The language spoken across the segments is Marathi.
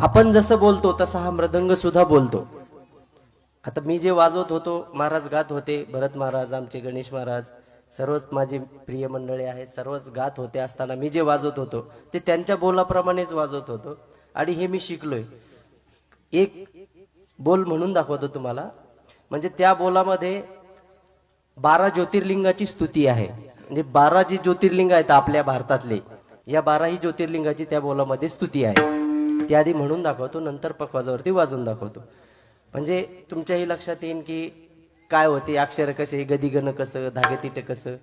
आपण जसं बोलतो तसा हा मृदंग सुद्धा बोलतो. आता मी जे वाजवत होतो, महाराज गात होते, भरत महाराज, आमचे गणेश महाराज, सर्वच माझी प्रिय मंडळी आहेत, सर्वच गात होते असताना मी जे वाजवत होतो ते त्यांच्या बोलाप्रमाणेच वाजवत होतो. आणि हे मी शिकलोय. एक बोल म्हणून दाखवतो तुम्हाला. म्हणजे त्या बोलामध्ये 12 ज्योतिर्लिंगाची स्तुती आहे. म्हणजे 12 जी ज्योतिर्लिंग आहेत आपल्या भारतातले, या 12ही ज्योतिर्लिंगाची त्या बोलामध्ये स्तुती आहे. ती आधी म्हणून दाखवतो, नंतर पखवाजावरती वाजवून दाखवतो. म्हणजे तुमच्याही लक्षात येईल की काय होते, अक्षर कसे, गदिगण कसं, धागेतिट कसं.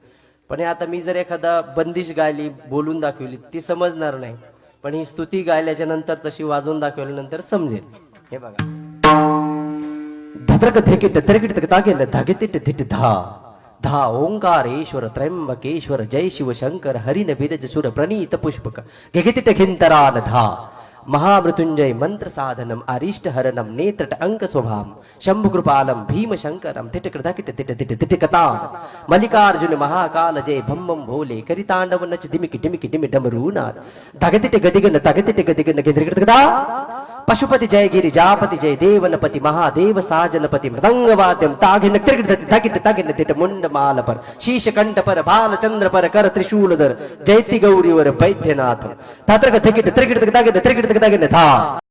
पण हे आता मी जर एखादा बंदिश गायली, बोलून दाखवली, ती समजणार नाही. पण ही स्तुती गायल्याच्या नंतर तशी वाजवून दाखवल्यानंतर समजेल. हे बघा. धत्रक धिकिट त्रिकिट तागेल धागेतिट धिट धा धा ओंकारेश्वर त्र्यंबकेश्वर जय शिव शंकर हरिन बिरज सुर प्रणीत पुष्पक घेगेतिट खिंतरान धा महामृत्युंजय मंत्र साधनम अरिष्ट हरणम नेत्रट अंक स्वभाम शंभु कृपालम भीम शंकरम तिट कृताकिट तिट तिट तिट कतान मल्लिकार्जुन महाकाल जय भम बम भोले करितांडव नच दिमिक डिमिक डिमि डमरूनाद धगतिट गदिगन तगतिट गदिगन गिरिगदा पशुपति जय गिरिजापति जय देवनपति महादेव साजनपति मृदंगवाद्यम तागिन त्रिगिट तगिट तगिन तिट मुंड माल पर शीश कंठ पर बाल चंद्र पर कर त्रिशूलधर जयति गौरीवर वैद्यनाथ तत्र तिकिट त्रिगिट तगिन त्रिगिट तगिन था